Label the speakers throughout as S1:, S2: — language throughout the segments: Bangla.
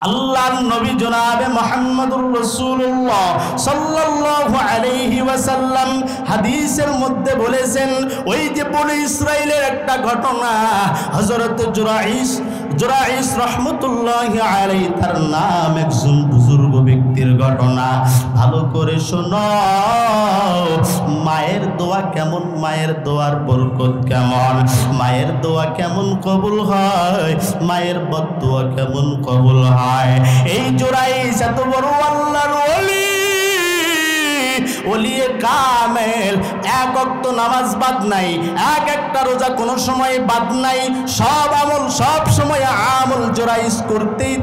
S1: আল্লাহর নবী জনাবে মুহাম্মদুর রাসূলুল্লাহ সাল্লাল্লাহু আলাইহি ওয়াসাল্লাম হাদিসের মধ্যে বলেছেন, ওই যে বনি ইসরাইলের একটা ঘটনা, হযরত জুরাইস রাহমাতুল্লাহি আলাইহি, তার নাম একজন বুজুর্গ ব্যক্তির ঘটনা। ভালো করে শোনো, মায়ের দোয়া কেমন, মায়ের দোয়ার বরকত কেমন, মায়ের দোয়া কেমন কবুল হয়, মায়ের বদদোয়া কেমন কবুল হয়। এই জুরাইস এত বড় আল্লাহর ওলি, ওলিয়ে কামেল, এক ওয়াক্ত নামাজ বাদ নাই, এক একটা রোজা কোনো সময় বাদ নাই, সব আমল সব সময় আমল জুরাইস করতেই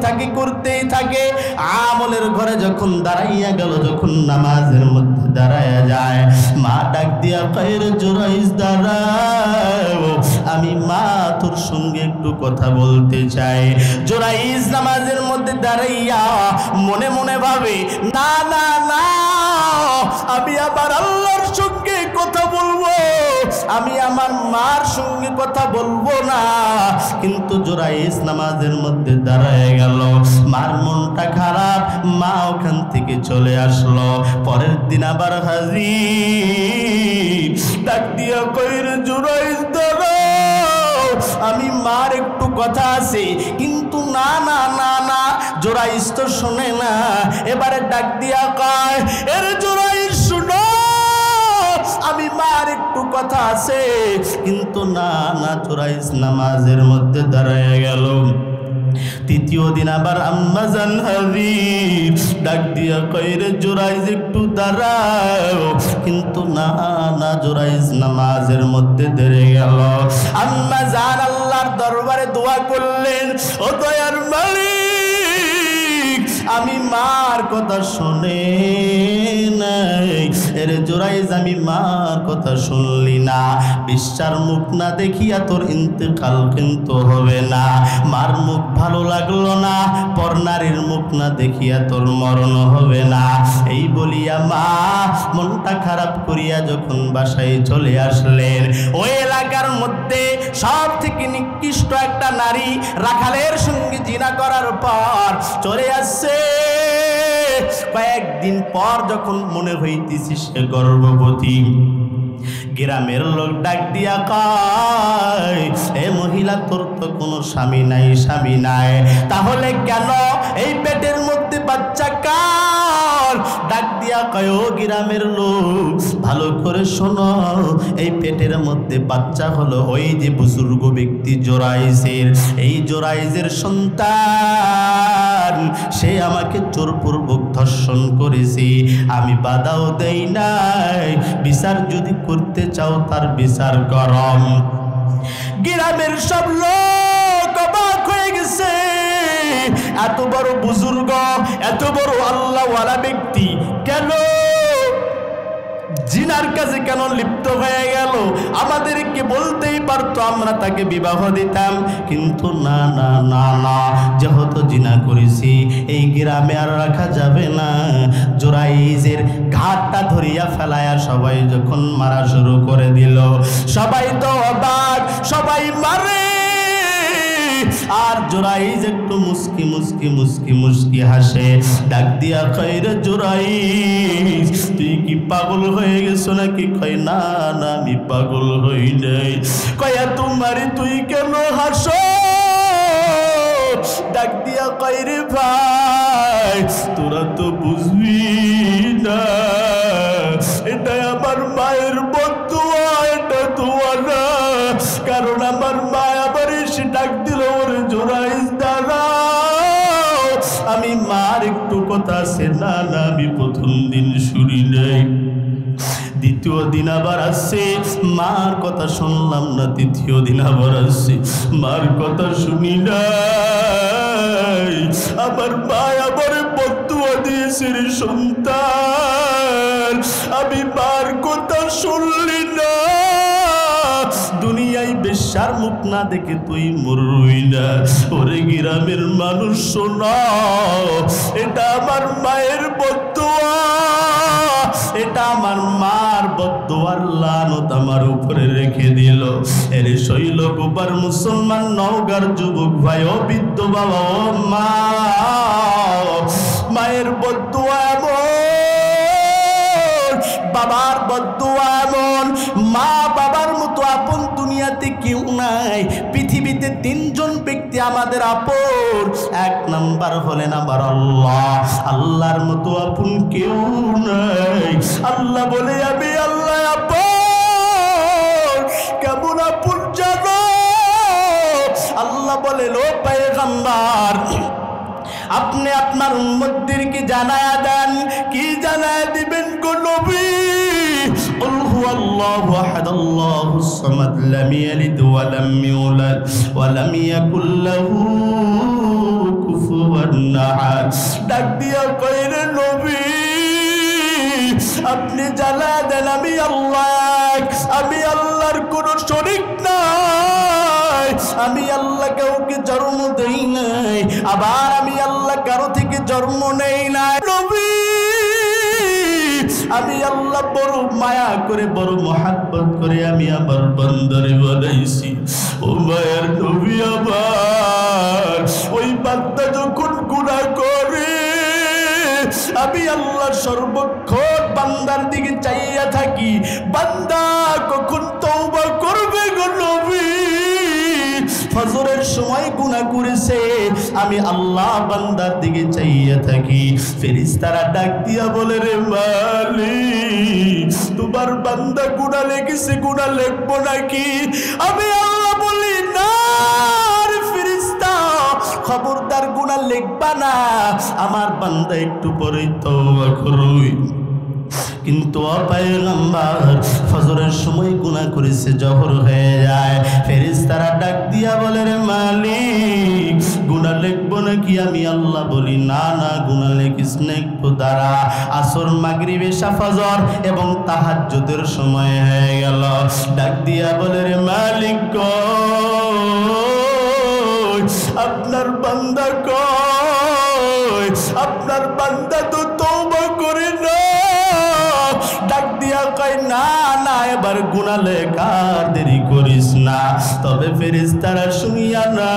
S1: থাকে। আমলের ঘরে যখন দাঁড়াইয়া গেল, যখন নামাজের মধ্যে দাঁড়াইয়া যায়, মা ডাক দিয়া কয়, রে জুরাইস দাঁড়াও, আমি মা তোর সঙ্গে একটু কথা বলতে চাই। জুরাইস নামাজের মধ্যে দাঁড়াইয়া মনে মনে ভাবে, না না না, আমি আবার আল্লাহর সঙ্গে কথা বলবো, আমি আমার মার সঙ্গে কথা বলবো না। কিন্তু জুরাইস নামাজের মধ্যে দাঁড়ায় গেল, মার মনটা খারাপ, মা ওখান থেকে চলে আসলো। পরের দিন আবার হাজির, ডাক দিয়া কইর, জুরাইস দাঁড়াও, আমি মার একটু কথা আছে। কিন্তু না না না না, জুরাইস তো শোনে না। এবারে ডাক দিয়া কয়, এর জুরাইস শুনো, আমি মার একটু কথা আছে। কিন্তু না না, জুরাইস নামাজের মধ্যে দাঁড়ায় গেল। তৃতীয় দিন আবার আম্মা জান হাজির, ডাক দিয়া কয়, রে জুরাইস একটু দাঁড়াও। কিন্তু না না, জুরাইস নামাজের মধ্যে দাঁড়িয়ে গেল। আম্মা জান আল্লাহর দরবারে দোয়া করলেন, ও দয়ার মালিক, আমি মার কথা শুনে নাই। এরে জুরাইস, আমি মার কথা শুনলি না, বিশ্বার মুখ না দেখিয়া তোর ইন্তেকাল কিন্তু হবে না। মার মুখ ভালো লাগলো না, পরনারীর মুখ না দেখিয়া তোর মরণ হবে না। এই বলিয়া মা মনটা খারাপ করিয়া যখন বাসায় চলে আসলেন, ওই এলাকার মধ্যে সব থেকে নিকৃষ্ট একটা নারী রাখালের সঙ্গে জিনা করার পর চলে আসছে। কয়েকদিন পর যখন মনে হইতেছি সে গর্ভবতী, গ্রামের লোক ডাক দিয়া কয়, এ মহিলা, তোর তো কোনো স্বামী নাই, তাহলে কেন এই পেটের মধ্যে বাচ্চা কার? ডাক দিয়া কয়, ও গ্রামের লোক, ভালো করে শোনো, এই পেটের মধ্যে বাচ্চা হলো ওই যে বুজুর্গ ব্যক্তি জুরাইসের। এই জুরাইসের সন্তান, সে আমাকে জোরপূর্বক ধর্ষণ করেছে, আমি বাধাও দেই নাই, বিচার যদি করতে চাও তার বিচার করম। গ্রামের সব লোক অবাক হয়ে গেছে, এত বড় বুজুর্গ, এত বড় আল্লাহওয়ালা ব্যক্তি কেন জিনার কাছে কেন লিপ্ত হয়ে গেল? আমাদেরকে বলতেই পারতো, আমরা তাকে বিবাহ দিতাম। কিন্তু না না না না, যেহেতু জিনা করেছি এই গ্রামে আর রাখা যাবে না। জুরাইসের ঘাটটা ধরিয়া ফেলায়া সবাই যখন মারা শুরু করে দিল, সবাই তো অবাক, সবাই মারে। আর জুরাইস একটু মুস্কি হাসে, ডাক দিয়া কয়, রে জুরাইস, তুই কি পাগল হয়ে গেছো নাকি? কয়, না না, আমি পাগল হই নাই। কয়, তোমারে তুই কেন হাসো? ডাক দিয়া কয়, রে ভাই, তোরা তো বুঝবি না, এটা আমার মায়ের বদদোয়া, এটা দোয়া না। কারণ আমার মা আবার এসে ডাক দিল, ওরে জুরাইস দাঁড়াও, আমি মার একটু কথা আছে। না না, আমি প্রথম দিন শুনি নাই। দ্বিতীয় দিন আবার আসছে, মার কথা শুনলাম না। তৃতীয় দিন আবার আসছে, মার কথা শুনি নাই। আমার মা আবার বদদোয়া দিয়েছে, রে সন্তান, আমি মার কথা শুনলি না। দুনিয়ায় বেশ্যার মুখ না দেখে তুই মরবি না। ওরে গ্রামের মানুষ শোনো, এটা আমার মায়ের বদদোয়া, এটা আমার মার বদদোয়া। দেওয়ার লানত আমার উপরে রেখে দিল। এর শৈল গোপার মুসলমান নওগাঁর যুবক ভাই ও বৃদ্ধ বাবা ও মা, মায়ের বদদুয়া এমন, বাবার বদদুয়া এমন। মা বাবার মতো আপন দুনিয়াতে কেউ নাই। পৃথিবীতে তিনজন ব্যক্তি আমাদের আপন। এক নাম্বার হলেন আমার আল্লাহ। আল্লাহর মতো আপন কেউ নাই। আল্লাহ বলে আমি আল্লাহ আপন। কেমন আপন জানো? আল্লাহ বলে লো পয়গম্বর, আপনি আপনার উম্মতদেরকে জানায়া দেন। কি জানায়া দিবেন গো নবী? কুল হুয়াল্লাহু আহাদ আল্লাহুস সামাদ লাম ইয়ালিদ ওয়া লাম ইউলাদ ওয়া লাম ইয়াকুল লাহু কুফুয়ান আহাদ। ডাক দিয়া কইরে নবী, আপনি জানায়া দেন আমি আল্লাহ, আমি আল্লাহর কোনো শরীক নাই। আমি আল্লাহ কাউকে জন্ম দেই নাই, আবার আমি আল্লাহ কারো থেকে জন্ম নেই নাই। নবী, আমি আল্লাহ বড় মায়া করে, বড় মহাব্বত করে আমি আমার বান্দারে বানাইছি। ও মায়ার নবী আমার, ওই বান্দা যখন গুনাহ করে আমি আল্লাহ সর্বক্ষণ বান্দার দিকে চাইয়া থাকি, বান্দা কখন তওবা করবে গো নবী? ফজরের সময় গুনাহ করেছে, আমি আল্লাহ বান্দার দিকে চাইয়া থাকি। ফেরেশতারা ডাক দিয়া বলে রে মালিক, তোমার বান্দা গুনাহ লেগেছে, গুনাহ লিখবো নাকি? আমি আল্লাহ বলি না রে ফেরেশতা, খবরদার গুনাহ লিখবা না, আমার বান্দা একটু পরে তওবা করবে। কিন্তু পয়গম্বর ফজরের সময় গুনাহ করেছে, জোহর হয়ে যায়। ফেরেশতারা ডাক দিয়া বলে রে মালিক, গুনাহ লিখবো নাকি? আমি আল্লাহ বলি না না, গুনাহ লিখিস না, একটু দাঁড়া। আসর, মাগরিব, এশা, ফজর এবং তাহাজ্জুদের সময় হয়ে গেল। ডাক দিয়া বলে রে মালিক কই, আপনার বান্দা কই? আপনার বান্দা তো তওবা করে না। ডাক দিয়া কয় না না, এবার গুনাহ লেখার দেরি করিস না। তবে ফেরেশতারা শুনিয়া না,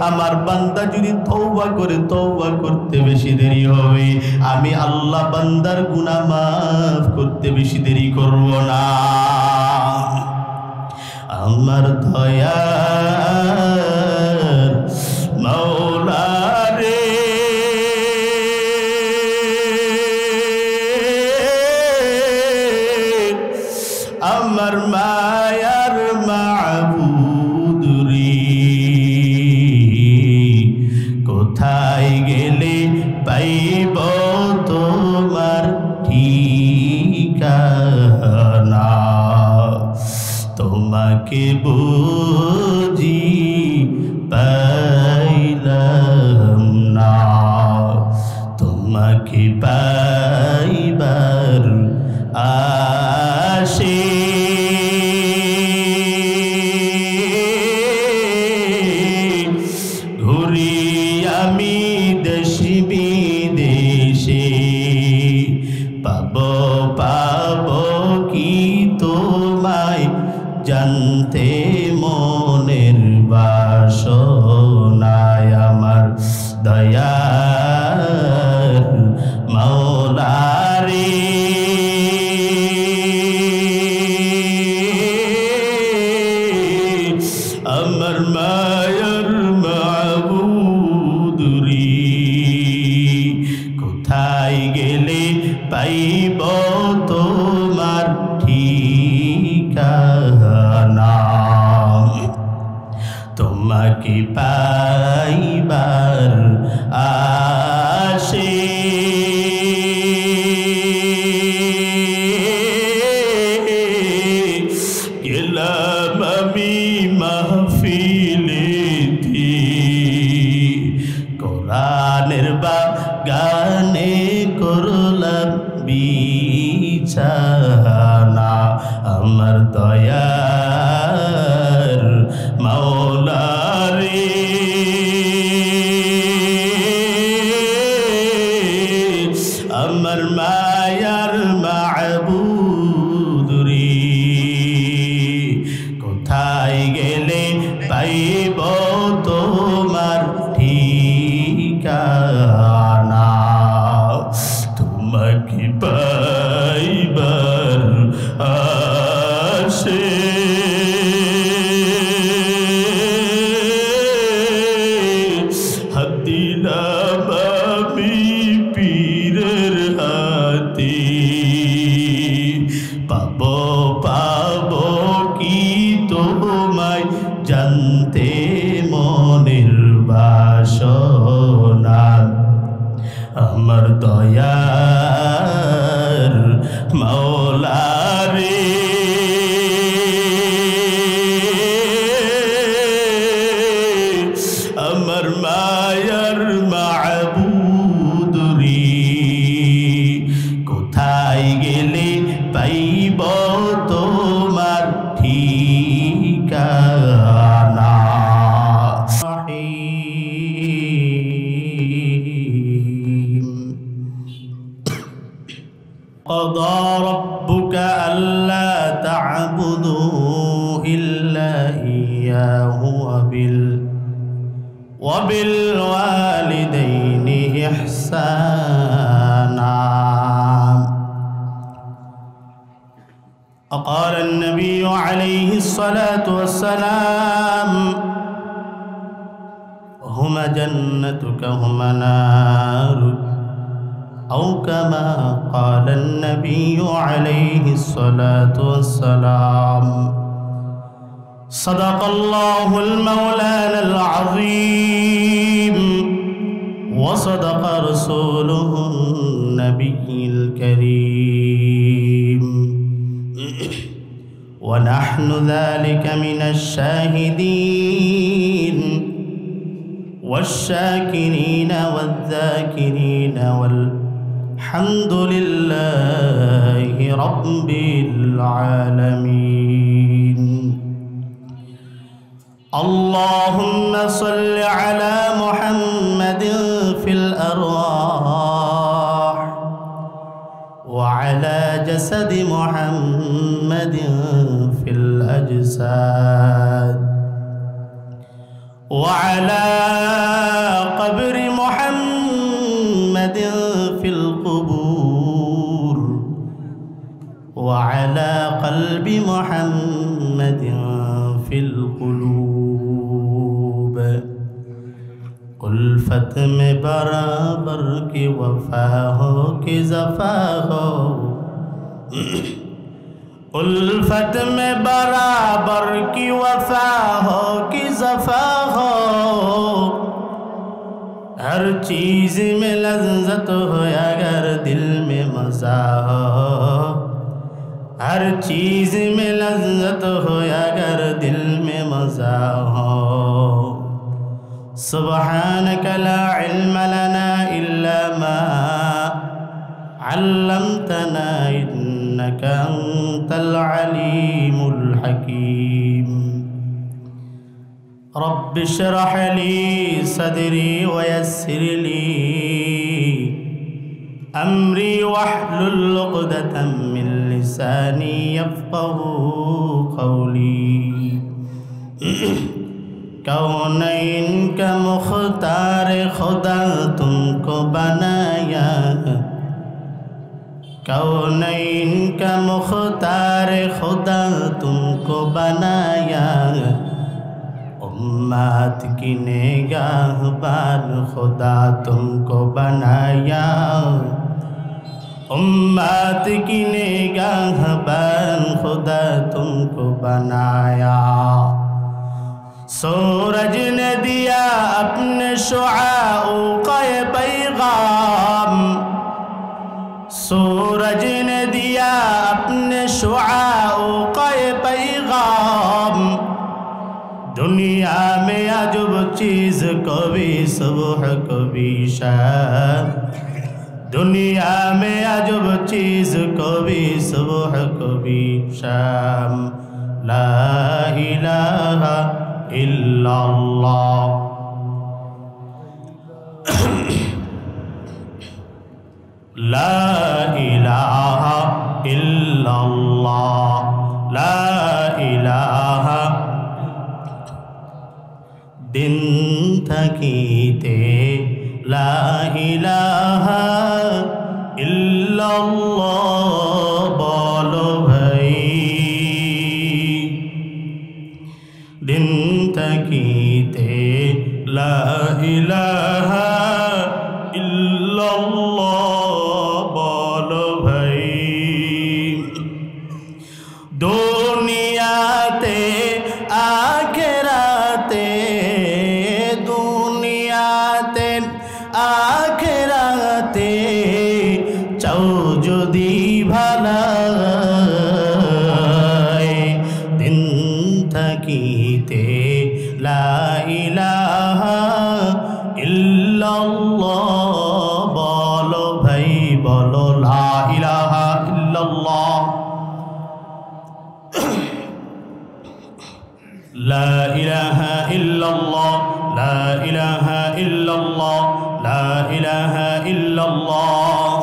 S1: আমার বান্দা যদি তওবা করে, তওবা করতে বেশি দেরি হবে, আমি আল্লাহ বান্দার গুনাহ মাফ করতে বেশি দেরি করব না। আমার দয়ার মাওলা রে, আমার মায়ার মাবুদ রে, কোথায় গেলে পাইব তোমার ঠিকানা? তোমাকে বুঝি পাইলাম না, তোমাকে পাইবার আশে ঘুরি আমি দেশ বিদেশে। পাব পাব কি তোমায় জানতে মনের বাসনায়? আমার দয়ার মাওলা রে, আমার মায়ার মাবুদ রে, কোথায় গেলে পাইব তোমার ঠিকানা? তোমাকে পাইবার আশে গেলাম আমি মাহফিলেতে, কোরআনের বাগানে করলাম বিছানা। আমার দয়ার মাওলা রে, আমার মায়ার মাবুদ আমার দয়ার মাওলা রে আমার মায়ার মাবুদ রে কোথায় গেলে পাইব তোমার ঠিকানা قضى ربك ألا تعبدوا إلا إياه وبالوالدين إحسانا وقال النبي عليه الصلاة والسلام هما جنتك هما نارك أو كما قال النبي عليه الصلاة والسلام صدق الله المولانا العظيم وصدق رسوله النبي الكريم ونحن ذلك من الشاهدين والشاكرين والذاكرين الحمد لله رب العالمين اللهم صل على محمد في الأرواح وعلى جسد محمد في الأجساد وعلى قبر محمد في القبور وعلى قلب محمد في القلوب कुल्फत में बराबर की वफा हो कि ज़फ़ा हो उल्फत में बराबर की वफा हो कि ज़फ़ा हो हर चीज़ में लज़्ज़त हो अगर दिल में मज़ा हो हर चीज़ में लज़्ज़त हो अगर दिल में मज़ा हो सुब्हानक ला इल्म लना इल्ला मा अल्लमतना इन्नका अंतल अलीमुल हकीम रब्बि इश्रह ली सदरी वयस्सिर ली अम्री वहलुल उक़दतम मिन लिसानी यफ़क़हू क़ौली कौनैन का मुख्तार खुदा तुमको बनाया कौनैन का मुख्तार खुदा तुमको बनाया उम्मत की निगाहबान खुदा तुमको बनाया उम्मत की निगाहबान खुदा तुमको बनाया सूरज ने दिया अपने शुआओं का ये पैगाम सूरज ने दिया अपने शुआओं का ये पैगाम दुनिया में अजब चीज़ कभी सुबह कभी शाम दुनिया में अजब चीज़ कभी सुबह कभी शाम ला इलाहा इल्लल्लाह ला इलाहा इल्लल्लाह ला इलाहा दिन थकीते ला इलाहा इल्लल्लाह बोलो भाई दिन तकीते ला इलाहा इल्लल्लाह बोलो भाई दुनियाते आखिराते दुनियाते आखिराते ইল্লাল্লাহ, বলো ভাই বলো লা ইলাহা ইল্লাল্লাহ, লা ইলাহা ইল্লাল্লাহ, লা ইলাহা ইল্লাল্লাহ, লা ইলাহা ইল্লাল্লাহ।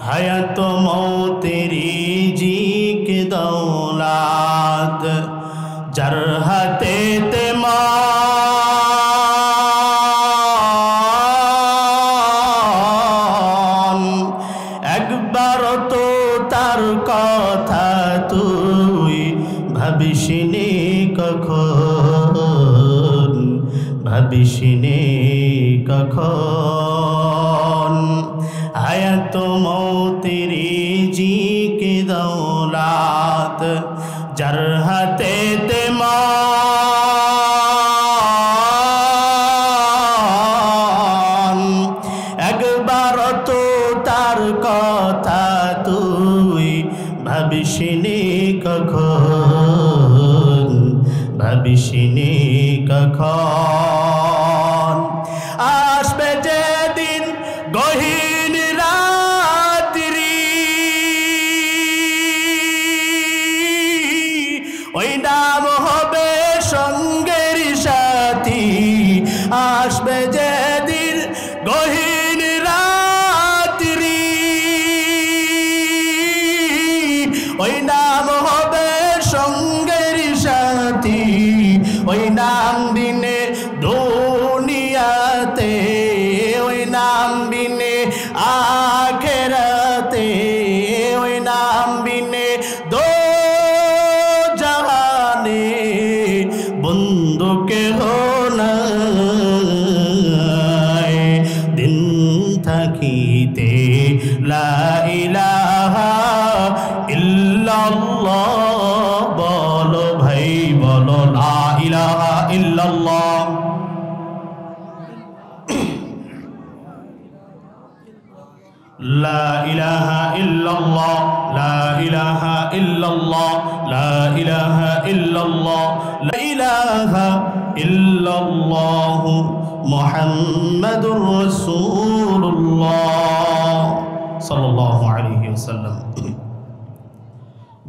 S1: হায়াত মৌতেরি জিক দৌলাত যার হাতে তেমান, একবার তো তার কথা তুই ভাবিসনি কখন, ভাবিসনি কখন। হায়াত মৌতেরি জিক দৌলাত যার হাতে তেমান, একবার তো তার কথা তুই ভাবিসনি কখন, ভাবিসনি কখন। আসবে যেদিন গহীন রাত্রি, ওই নাম হবে সঙ্গের সাথী। আসবে যেদিন গহীন রাত্রি, ওই নাম হবে সঙ্গের সাথী। ওই নাম বিনে দুনিয়াতে, ওই নাম বিনে আখেরাতে, ওই নাম বিনে দো জাহানে বন্ধুকে হোনায়। দিন থাকিতে লা ইলাহা ইল্লাল্লাহ, বলো ভাই বলো লা ইলাহা ইল্লাল্লাহ। লা ইলাহা ইল্লাল্লাহ, লা ইলাহা ইল্লাল্লাহ, লা ইলাহা ইল্লাল্লাহ, লা ইলাহা ইল্লাল্লাহ মুহাম্মাদুর রাসূলুল্লাহ সাল্লাল্লাহু আলাইহি ওয়াসাল্লাম।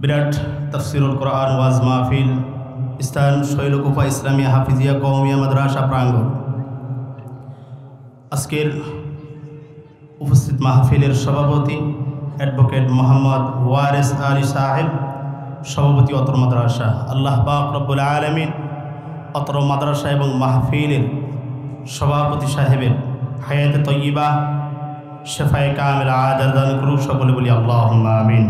S1: বিরাট তাফসিরুল কোরআন ওয়াজ মাহফিল, স্থান শৈলকুফা ইসলামিয়া হাফিজিয়া কওমিয়া মাদ্রাসা প্রাঙ্গণ। আজকের উপস্থিত মাহফিলের সভাপতি অ্যাডভোকেট মোহাম্মদ ওয়ারেস আলী সাহেব, সভাপতি অত্র মাদ্রাসা। আল্লাহ পাক রব্বুল আলামিন অত্র মাদ্রাসা এবং মাহফিলের সভাপতি সাহেবের হায়াতে তয়্যিবা, শেফায়ে কামিল আজাল দান করুক, সকলে বলি আল্লাহুম্মা আমিন।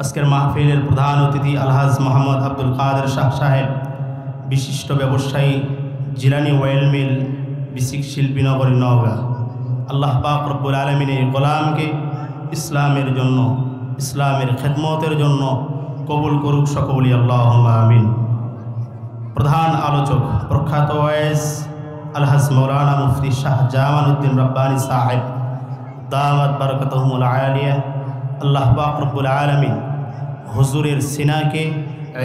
S1: আজকের মাহফিলের প্রধান অতিথি আলহাজ মোহাম্মদ আব্দুল কাদের শাহ সাহেব, বিশিষ্ট ব্যবসায়ী, জিলানি ওয়েল মিল, বিসিক শিল্পীনগরী নওগাঁ। আল্লাহ পাক রব্বুল আলামিনের গোলামকে ইসলামের জন্য, ইসলামের খেদমতের জন্য কবুল করুক, সকলে বলি আল্লাহুম্মা আমিন। প্রধান আলোচক প্রখ্যাত ওয়াইজ আলহাজ মৌলানা মুফতি শাহ জামালউদ্দিন রব্বানী সাহেব, দামাত বারাকাতুহুমুল আলিয়া। আল্লাহ পাক রব্বুল আলামিন হুজুরের সিনাকে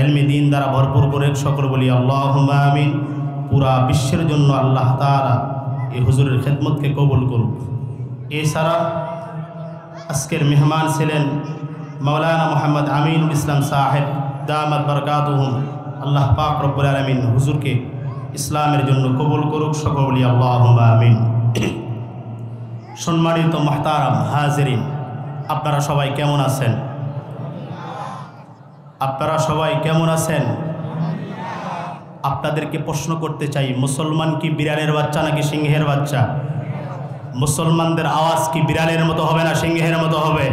S1: ইলমে দ্বীন দ্বারা ভরপুর করে, সকলে বলি আল্লাহুম্মা আমিন। পুরা বিশ্বের জন্য আল্লাহ তাআলা এই হুজুরের খেদমতকে কবুল করুক। এছাড়া আজকের মেহমান ছিলেন মৌলানা মোহাম্মদ আমিনুল ইসলাম সাহেব, দামাত বারাকাতুহুম। আল্লাহ পাক রব্বুল আলামিন হুজুরকে ইসলামের জন্য কবুল করুক, সকলে বলি আল্লাহুম্মা আমিন। সম্মানিত মুহতারাম হাজিরিন, আপনারা সবাই কেমন আছেন? আপনারা সবাই কেমন আছেন? আপনাদেরকে প্রশ্ন করতে চাই, মুসলমান কি বিড়ালের বাচ্চা নাকি সিংহের বাচ্চা? মুসলমানদের আওয়াজ কি বিড়ালের মতো হবে না সিংহের মতো হবে?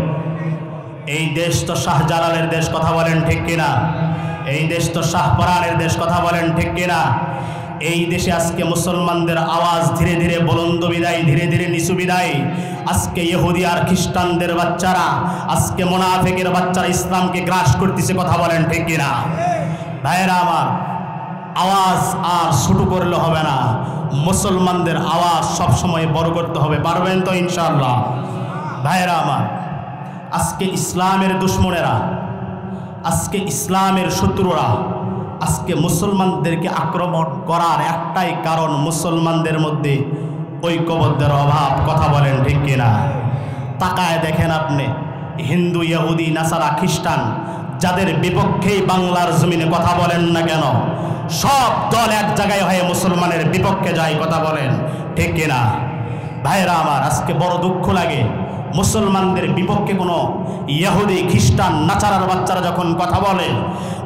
S1: এই দেশ তো শাহজালালের দেশ, কথা বলেন ঠিক কিনা? এই দেশ তো শাহপরানের দেশ, কথা বলেন ঠিক কিনা? এই দেশে আজকে মুসলমানদের আওয়াজ ধীরে ধীরে বুলন্দ বিদায়, ধীরে ধীরে নিচু বিদায়। আজকে ইহুদি আর খ্রিস্টানদের বাচ্চারা, আজকে মুনাফিকের বাচ্চারা ইসলামকে গ্রাস করতেছে, কথা বলেন ঠিক কিনা? ভাইরা আমার, আওয়াজ আর ছোট করলে হবে না, মুসলমানদের আওয়াজ সবসময় বড় করতে হবে। পারবেন তো ইনশাআল্লাহ? ভাইরা আমার, আজকে ইসলামের দুশ্মনেরা, আজকে ইসলামের শত্রুরা আজকে মুসলমানদেরকে আক্রমণ করার একটাই কারণ, মুসলমানদের মধ্যে ঐক্যবদ্ধের অভাব। কথা বলেন ঠিক কিনা? তাকায় দেখেন আপনি, হিন্দু, ইহুদি, নাসারা, খ্রিস্টান যাদের বিপক্ষেই বাংলার জমিনে কথা বলেন না কেন, সব দল এক জায়গায় হয়ে মুসলমানের বিপক্ষে যায়। কথা বলেন ঠিক কিনা? ভাইরা আমার, আজকে বড় দুঃখ লাগে, মুসলমানদের বিপক্ষে কোনো ইহুদি, খ্রিস্টান, নাচারার বাচ্চারা যখন কথা বলে,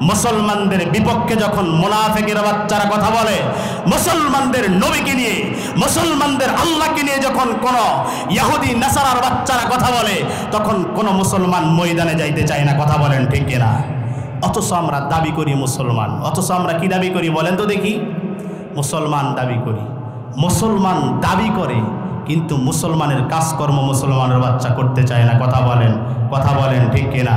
S1: মুসলমানদের বিপক্ষে যখন মুনাফিকের বাচ্চারা কথা বলে, মুসলমানদের নবীকে নিয়ে, মুসলমানদের আল্লাহকে নিয়ে যখন কোনো ইহুদি, নাচারার বাচ্চারা কথা বলে, তখন কোনো মুসলমান ময়দানে যাইতে চায় না। কথা বলেন ঠিক কিনা? অথচ আমরা দাবি করি মুসলমান। অথচ আমরা কি দাবি করি বলেন তো দেখি? মুসলমান দাবি করি। মুসলমান দাবি করে, কিন্তু মুসলমানের কাজকর্ম মুসলমানের বাচ্চা করতে চায় না। কথা বলেন ঠিক কিনা?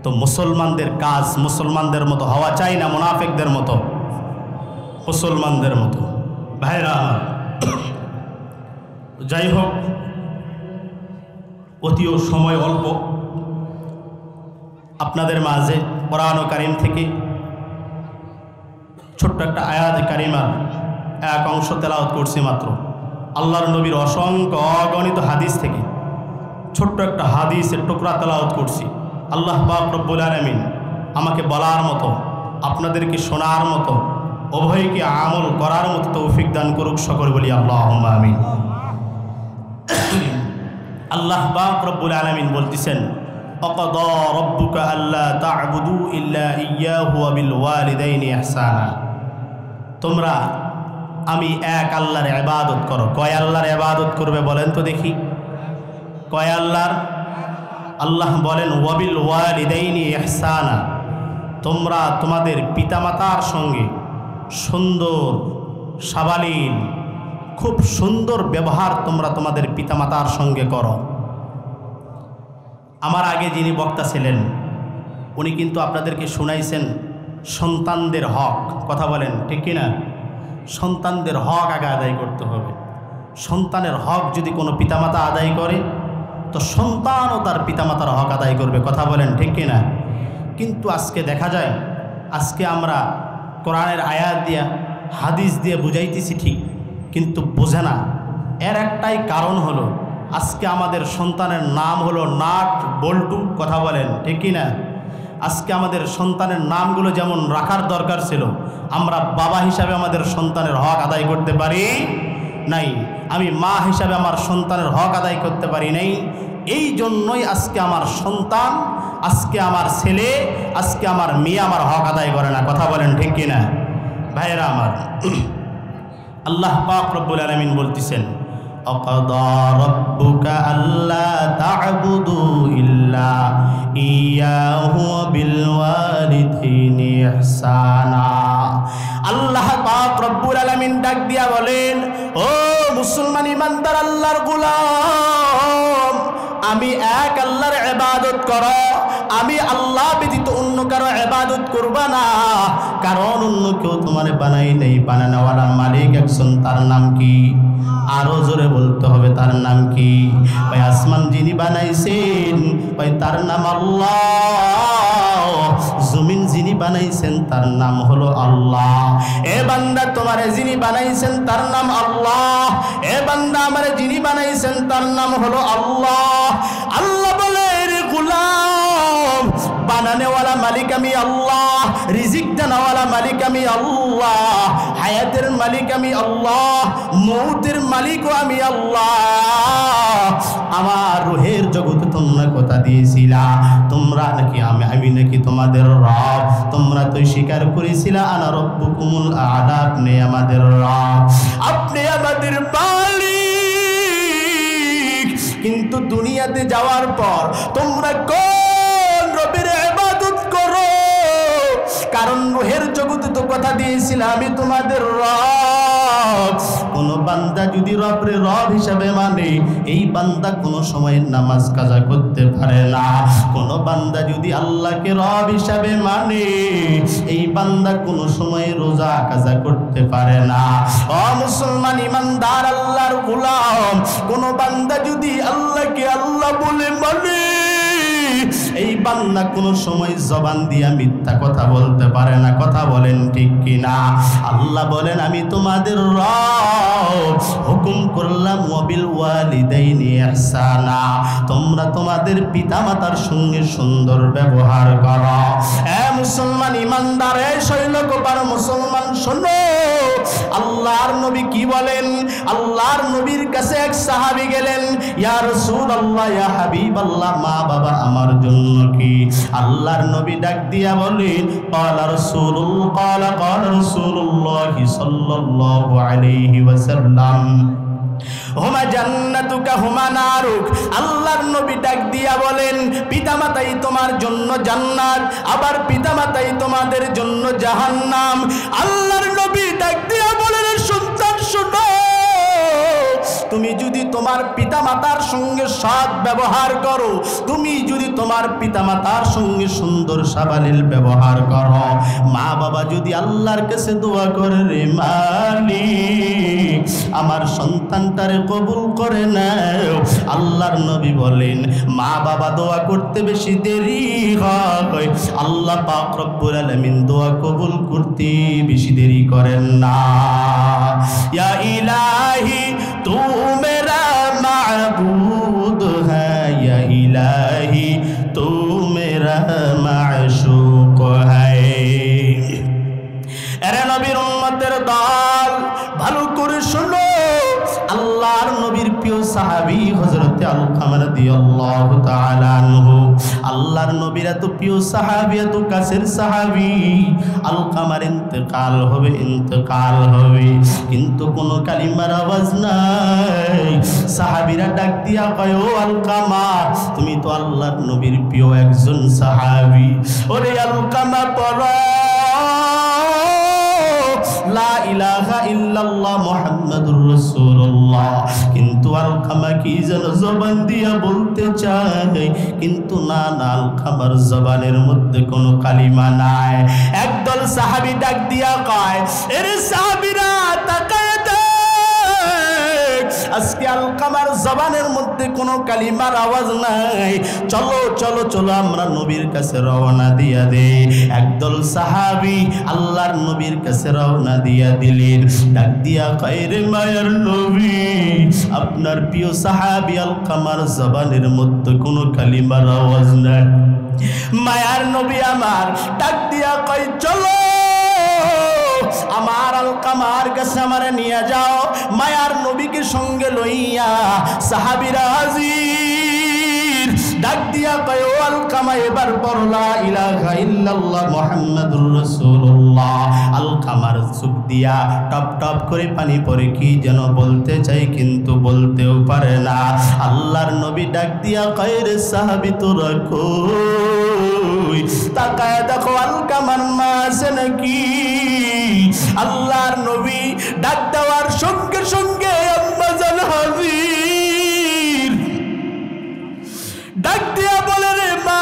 S1: তো মুসলমানদের কাজ মুসলমানদের মতো হওয়া চাই না, মুনাফিকদের মতো, মুসলমানদের মতো। ভাইরা আমার, যাই হোক, অতিও সময় অল্প, আপনাদের মাঝে কোরআন কারীম থেকে ছোট্ট একটা আয়াত কারিমার এক অংশ তেলাওয়াত করছি মাত্র। আল্লাহর নবীর অসংখ্য অগণিত হাদিস থেকে ছোট্ট একটা হাদিসের টুকরা তেলাওয়াত করছি। আল্লাহ পাক রব্বুল আলামিন আমাকে বলার মতো, আপনাদেরকে শোনার মতো, উভয়কে আমল করার মতো তৌফিক দান করুক। সকলে বলি আল্লাহুম্মা আমিন। আল্লাহ পাক রব্বুল আলামিন বলতেছেন, আকাদা রাব্বুকা আল্লা তা'বুদু ইল্লা ইয়্যাহু ওয়া বিল ওয়ালিদাইনি ইহসানা। তোমরা আমি এক আল্লাহর ইবাদত করো। কয় আল্লাহর ইবাদত করবে বলেন তো দেখি? কয় আল্লাহর? আল্লাহ বলেন ওয়া বিল ওয়ালিদাইনি ইহসানা, তোমরা তোমাদের পিতামাতার সঙ্গে সুন্দর, সাবালীল, খুব সুন্দর ব্যবহার তোমরা তোমাদের পিতামাতার সঙ্গে করো। আমার আগে যিনি বক্তা ছিলেন উনি কিন্তু আপনাদেরকে শুনাইছেন সন্তানদের হক। কথা বলেন ঠিক কিনা? সন্তানদের হক আগে আদায় করতে হবে। সন্তানের হক যদি কোনো পিতামাতা আদায় করে, তো সন্তানও তার পিতামাতার হক আদায় করবে। কথা বলেন ঠিক কিনা? কিন্তু আজকে দেখা যায়, আজকে আমরা কোরআনের আয়াত দিয়া, হাদিস দিয়ে বুঝাইতেছি ঠিক, কিন্তু বোঝে না। এর একটাই কারণ হলো, আজকে আমাদের সন্তানের নাম হলো নাট বল্টু। কথা বলেন ঠিক কিনা? আজকে আমাদের সন্তানের নামগুলো যেমন রাখার দরকার ছিল, আমরা বাবা হিসাবে আমাদের সন্তানের হক আদায় করতে পারি নাই, আমি মা হিসাবে আমার সন্তানের হক আদায় করতে পারি নাই। এই জন্যই আজকে আমার সন্তান, আজকে আমার ছেলে, আজকে আমার মেয়ে আমার হক আদায় করে না। কথা বলেন ঠিক কিনা? ভাইয়েরা আমার, আল্লাহ পাক রব্বুল আলামিন বলতেছেন, আকাদা রাব্বুকা আল্লা তা'বুদু ইল্লা ইয়্যাহু ওয়া বিল ওয়ালিদাইনি ইহসানা। আল্লাহ পাক রব্বুল আলামিন ডাক দিয়া বলেন, ও মুসলমান ইমানদার আল্লাহর গোলাম, আমি এক আল্লাহর ইবাদত করো, আমি আল্লাহ ব্যতীত অন্য কারো ইবাদত করবা না। কারণ অন্য কেউ তোমার বানাই নাই, বানানোওয়ালা মালিক একজন, তার নাম কি? আরো জোরে বলতে হবে, তার নাম কি? ভাই আসমান যিনি বানাইছেন, ভাই তার নাম আল্লাহ। জমিন যিনি বানাইছেন তার নাম হলো আল্লাহ। এ বান্দা, তোমারে যিনি বানাইছেন তার নাম আল্লাহ। এ বান্দা, আমারে যিনি বানাইছেন তার নাম হলো আল্লাহ। আল্লাহ বলে, রে গোলাম, বানানেওয়ালা মালিক আমি আল্লাহ, রিজিক দানওয়ালা মালিক আমি আল্লাহ, হায়াতের মালিক আমি আল্লাহ, মৌতের মালিকও আমি আল্লাহ। আমার রুহের জগতে তোমরা কথা দিয়েছিলা, তোমরা নাকি আমি নাকি তোমাদের রব। তোমরা তো স্বীকার করেছিলা, আনা রব্বুকুমুল আ'লা, আপনি আমাদের রব, আপনি আমাদের মালিক। কিন্তু দুনিয়াতে যাওয়ার পর তোমরা কোন রবের ইবাদত করো? কারণ রুহের জগতে তো কথা দিয়েছিলাম আমি তোমাদের রব। কোন বান্দা যদি রবরে রব হিসাবে মানে, এই বান্দা কোনো সময় নামাজ কাজা করতে পারে না। কোন বান্দা যদি আল্লাহকে রব হিসাবে মানে, এই বান্দা কোনো সময় রোজা কাজা করতে পারে না। ও মুসলমান ইমানদার আল্লাহর গোলাম, কোন বান্দা যদি আল্লাহকে আল্লাহ বলে মানে, এই বান্দা কোনো সময় জবান দিয়া মিথ্যা কথা বলতে পারে না। কথা বলেন ঠিক কিনা? আল্লাহ বলেন আমি তোমাদের রব, হুকুম করলাম ওয়াবিল ওয়ালিদাইনি ইহসানা, তোমরা তোমাদের পিতামাতার সঙ্গে সুন্দর ব্যবহার করো। মুসলমান ইমানদার, শৈলকোপার মুসলমান শোনো, আল্লাহর নবী কি বলেন? আল্লাহর নবীর কাছে এক সাহাবী গেলেন, ইয়া রাসূলুল্লাহ, ইয়া হাবিবাল্লাহ, মা বাবা আমার জন্য কি? আল্লাহর নবী ডাক দিয়া বলেন, ক্বালা রাসূলুল্লাহ সাল্লাল্লাহু আলাইহি ওয়াসাল্লাম, হুমা জান্নাতুকা হুমা নারুক। আল্লাহর নবী ডাক দিয়া বলেন, পিতামাতাই তোমার জন্য জান্নাত, আবার পিতামাতাই তোমাদের জন্য জাহান্নাম। আল্লাহর নবী ডাক দিয়া বলেন, সন্তান শোনো, তুমি যদি তোমার পিতামাতার সঙ্গে সৎ ব্যবহার করো, তুমি যদি তোমার পিতামাতার সঙ্গে সুন্দর সাবালিল ব্যবহার করো, মা বাবা যদি আল্লাহর কাছে দোয়া করে, রে মালিক আমার সন্তানটারে কবুল করে নাও, আল্লাহর নবী বলেন মা বাবা দোয়া করতে বেশি দেরি হয়, আল্লাহ পাক রব্বুল আলামিন দোয়া কবুল করতে বেশি দেরি করেন না। ইয়া ইলাহি তু মেরা মাবুদ হ্যায়, ইয়া ইলাহি তু মেরা মাশুক হ্যায়। এরে নবীর উম্মতের দল, ভালো করে শোনো, আল্লাহর নবীর প্রিয় সাহাবী হযরতে আলকামা রাদিয়াল্লাহু তাআলা আনহু, আল্লাহর নবীর এত প্রিয় সাহাবী, এত কাছের সাহাবী, আলকামার ইন্তেকাল হবে, কিন্তু কোনো কালিমার আওয়াজ নাই। সাহাবীরা ডাক দিয়া কয়, ও আলকামা, তুমি তো আল্লাহর নবীর প্রিয় একজন সাহাবী, ওরে আলকামা পড়ো লা ইলাহা ইল্লাল্লাহ মুহাম্মাদুর রাসূলুল্লাহ। কিন্তু আলকামা কি যেন জবান দিয়া বলতে চায়, কিন্তু না, আলকামার জবানের মধ্যে কোনো কালিমা নাই। একদল সাহাবী ডাক দিয়া কয়, এরে সাহাবীরা তাকায় দেখ, আজকে আলকামার জবানের মধ্যে কোনো কালিমার আওয়াজ নাই, চলো চলো চলো আমরা নবীর কাছে রওনা দিয়া দে। একদল সাহাবী আল্লাহর নবীর কাছে রওনা দিয়া দিলেন। ডাক দিয়া কয়, রে মায়ার নবী, আপনার প্রিয় সাহাবী আলকামার জবানের মধ্যে কোনো কালিমার আওয়াজ নাই। মায়ার নবী আমার ডাক দিয়া কয়, চলো আমার আলকামার কাছে আমারে নিয়ে যাও। মায়ার নবীকে সঙ্গে লইয়া সাহাবীরা হাজির। ডাক দিয়া কয়, ও আলকামা, এবার পড়ো লা ইলাহা ইল্লাল্লাহ মুহাম্মাদুর রাসূলুল্লাহ। আলকামার চোখ দিয়া টপ টপ করে পানি পড়ে, কি যেন বলতে চাই কিন্তু বলতেও পারে না। আল্লাহর নবী ডাক দিয়া কয়, রে সাহাবী তোরা কই? তাকায় দেখো আলকামার মা আছে নাকি? আল্লাহর নবী ডাক দেওয়ার সঙ্গে সঙ্গে আম্মা জান হাজির। ডাক দিয়া বলে, রে মা,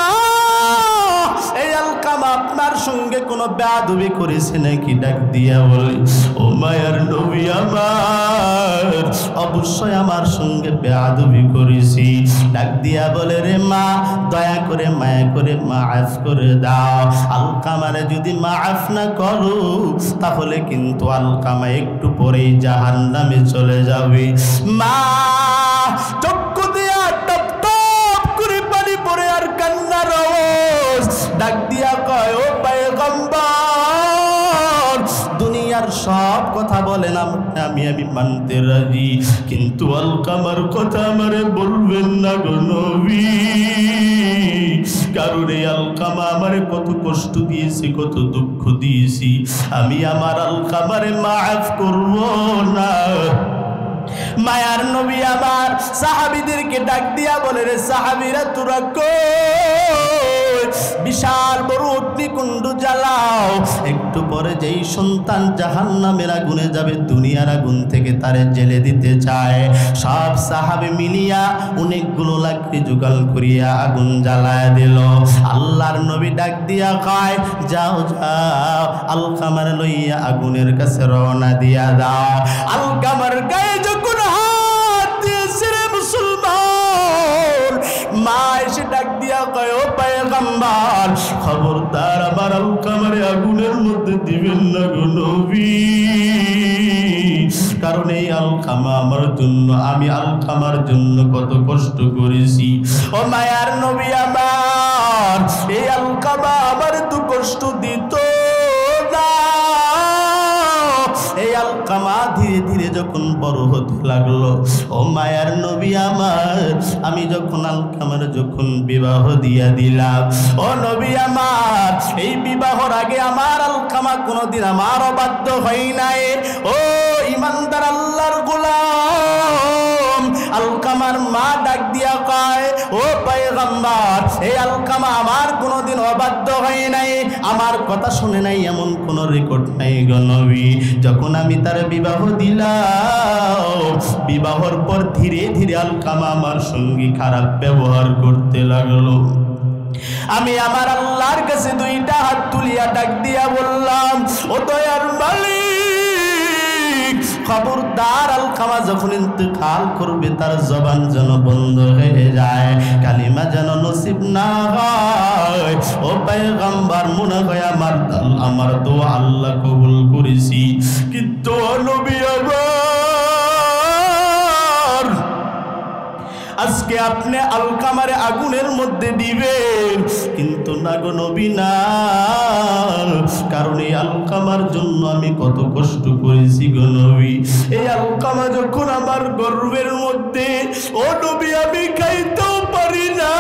S1: এই আলকামা আপনার সঙ্গে কোনো বেয়াদবি করেছে নাকি? ডাক দিয়া বলে, ও মায়ার নবী আমার, অবশ্যই আমার সঙ্গে বেয়াদবি করেছি। ডাক দিয়া বলে, রে মা, দয়া করে মায়া করে মাফ করে দাও। আলকামারে যদি মাফ না করো তাহলে কিন্তু আলকামা একটু পরেই জাহান্নামে চলে যাবে। মা চক্ষু দিয়া টপ টপ করে পানি পড়ে আর কান্নার আওয়াজ। ডাক দিয়া কয়, ও পয়গম্বর, দুনিয়ার সব কথা বলেন আমি মানতে রাজি, কিন্তু আলকামার কথা আমারে বলবেন না গো নবী। কারণ এই আলকামা আমারে কত কষ্ট দিয়েছে, কত দুঃখ দিয়েছি, আমি আমার আলকামারে মাফ করব না। মায়ার নবী আমার সাহাবীদেরকে ডাক দিয়া বলে, রে সাহাবীরা তোরা কই? বিশাল বড় অগ্নিকুণ্ড জ্বালাও, একটু পরে যেই সন্তান জাহান্নামের আগুনে যাবে, দুনিয়ার আগুন থেকে তারে জেলে দিতে চায়। সব সাহাবী মিলিয়া অনেকগুলো লাকড়ি জোগাড় করিয়া আগুন জ্বালায় দিল। আল্লাহর নবী ডাক দিয়া কয়, যাও যাও আলকামার লইয়া আগুনের কাছে রওনা দিয়া দাও। আলকামার গায়ে যখন হাত দিয়েছে রে মুসলমান, মা এসে ডাক দিয়া কয়, ও আলকামা আমার জন্য, আমি আলকামার জন্য কত কষ্ট করেছি। ও মায়ার নবী আমার, এই আলকামা আমার তো কষ্ট দিত না। এই আলকামা ধীরে ধীরে যখন বড় হতে লাগলো, ও মায়ার নবী আমার, আমি যখন আলকামার যখন বিবাহ দিয়া দিলাম, ও নবী আমার, এই বিবাহর আগে আমার আলকামা কোনোদিন আমার অবাধ্য হয় নাই। ও ইমানদার আল্লাহর গোলাম, আলকামার মা ডাক দিয়া কয়, ও পয়গম্বর, এই আলকামা আমার কোনোদিন অবাধ্য হয় নাই, আমার কথা শুনে নাই, এমন কোন রেকর্ড নাই গো নবী। যখন আমি তার বিবাহ দিলাম, বিবাহর পর ধীরে ধীরে আলকামা আমার সঙ্গে খারাপ ব্যবহার করতে লাগলো। আমি আমার আল্লাহর কাছে দুইটা হাত তুলিয়া ডাক দিয়া বললাম, ও দয়ার মালিক, খবরদার আলকামা যখন ইন্তেকাল করবে তার জবান যেন বন্ধ হয়ে যায়, কালিমা যেন নসিব না হয়। ও পয়গম্বর, মনে হয় আমার দোয়া আল্লাহ কবুল করেছি, কিন্তু নবী আমার, আজকে আপনি আলকামারে আগুনের মধ্যে দিবেন, কিন্তু না গো নবী না, কারণ এই আলকামার জন্য আমি কত কষ্ট করেছি গো নবী। এই আলকামা যখন আমার গর্ভের মধ্যে, ও নবী, আমি খাইতেও পারি না,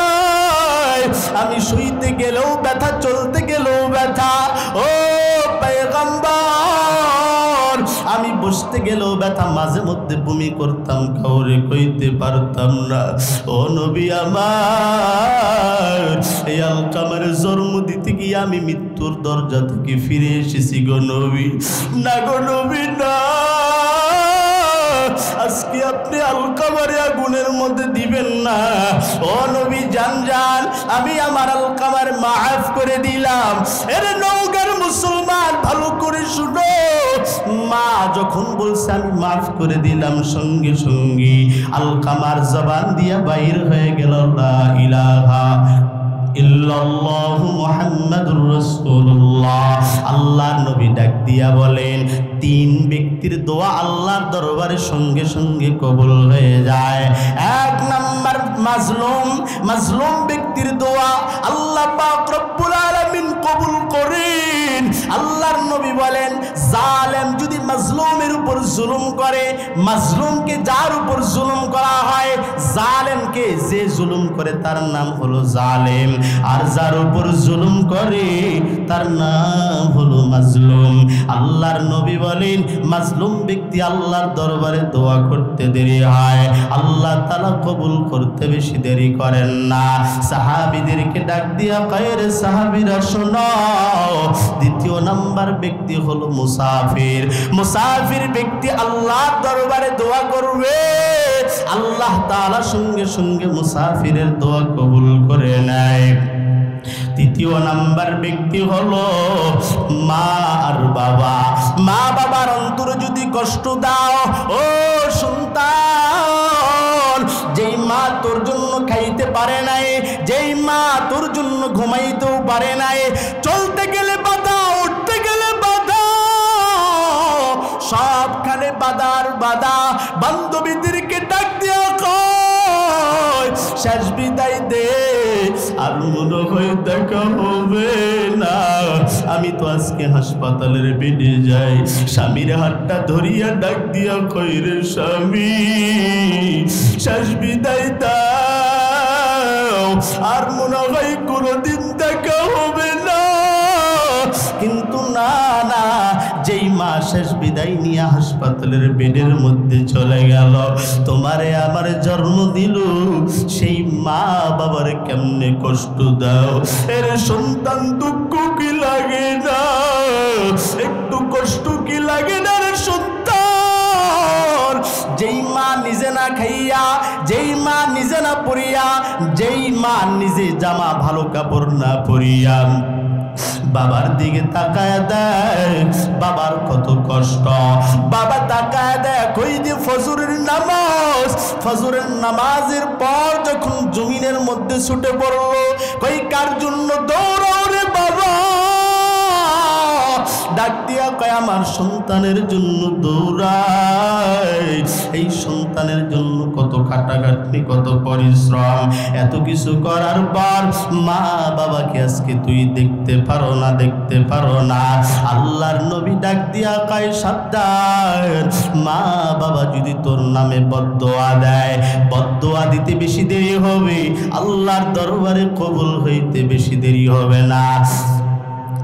S1: আমি শুইতে গেলেও ব্যথা, চলতে গেলেও ব্যথা। ও পয়গম্বর, আমি বসতে গেলেও ব্যথা, মাঝে মধ্যে বমি করতাম, কাউরে কইতে পারতাম না। ও নবী আমার, এই আলকামার জন্ম দিতে গিয়ে আমি মৃত্যুর দরজা থেকে ফিরে এসেছি গো নবী। না গো নবী না, আজকে আপনি আলকামারে আগুনের মধ্যে দিবেন না। ও নবী, জান জান, আমি আমার আলকামার মাফ করে দিলাম। এর নওগাঁর মুসলমান, ভালো করে শুনো, মা যখন বলছে আমি মাফ করে দিলাম, সঙ্গে সঙ্গে আলকামার জবান দিয়া বাইর হয়ে গেল, লা ইলাহা ইল্লাল্লাহু মুহাম্মাদুর রাসূলুল্লাহ। আল্লাহর নবী ডাক দিয়া বলেন, তিন ব্যক্তির দোয়া আল্লাহর দরবারে সঙ্গে সঙ্গে কবুল হয়ে যায়। এক নাম্বার মাজলুম ব্যক্তির দোয়া আল্লাহ পাক রব্বুল আলামিন কবুল করেন। আল্লাহর নবী বলেন, জালেম যদি মাজলুমের উপর জুলুম করে, মাজলুমকে যার উপর জুলুম করা হয়, জালেমকে যে জুলুম করে তার নাম হলো জালেম, আর যার উপর জুলুম করে তার নাম হলো মাজলুম। আল্লাহর নবী বলেন, মাজলুম ব্যক্তি আল্লাহর দরবারে দোয়া করতে দেরি হয়, আল্লাহ তাআলা কবুল করতে বেশি দেরি করেন না। সাহাবীদেরকে ডাক দিয়া কয়, রে সাহাবীরা শোনো, দ্বিতীয় নাম্বার ব্যক্তি হলো মুসাফির। মুসাফির ব্যক্তি আল্লাহর দরবারে দোয়া করবে, আল্লাহ তাআলা সঙ্গে সঙ্গে মুসাফিরের দোয়া কবুল করে নেয়। তৃতীয় নাম্বার ব্যক্তি হলো মা আর বাবা। মা বাবার অন্তরে যদি কষ্ট দাও, ও সন্তান, যেই মা তোর জন্য খাইতে পারে নাই, যেই মা তোর জন্য ঘুমাইতেও পারে নাই, চলতে গেলে বাধা, উঠতে গেলে বাধা, সবখানে বাধার বাধা, বান্ধবীদেরকে ডাক দিয়া কয়, শেষ বিদায় দে, আর মনে হয় দেখা হবে না। আমি তো আজকে হাসপাতালের বেডে যাই। স্বামীর হাতটা ধরিয়া ডাক দিয়া কই, রে স্বামী, শেষ বিদায় দাও, আর মনে হয় কোনোদিন দেখা হবে না। কিন্তু না না, যেই মা শেষ বিদায় নিয়ে হাসপাতালের বেডের মধ্যে চলে গেল, তোমারে আমার জন্ম দিল, সেই মা বাবার কেমনে কষ্ট দাও। এর সন্তান, দুঃখ কি লাগে না? একটু কষ্ট কি লাগে না রে সন্তান? যেই মা নিজে না খাইয়া, যেই মা নিজে না পরিয়া, যেই মা নিজে জামা ভালো কাপড় না পরিয়া বাবার দিকে তাকায় দেয়, বাবার কত কষ্ট। বাবা তাকায় দেয়, কই যে ফজরের নামাজ, ফজরের নামাজের পর যখন জমিনের মধ্যে ছুটে পড়লো, কই কার জন্য দৌড়াও রে বাবা? ডাক দিয়া কয় আমার সন্তানের জন্য দৌড়ায়। এই সন্তানের জন্য কত খাটাখাটনি, কত পরিশ্রম, এত কিছু করার পর মা বাবাকে আজকে তুই দেখতে পারো না, দেখতে পারো না। আল্লাহর নবী ডাক দিয়া কয় সাবধান, মা বাবা যদি তোর নামে বদদোয়া দেয়, বদদোয়া দিতে বেশি দেরি হবে, আল্লাহর দরবারে কবুল হইতে বেশি দেরি হবে না।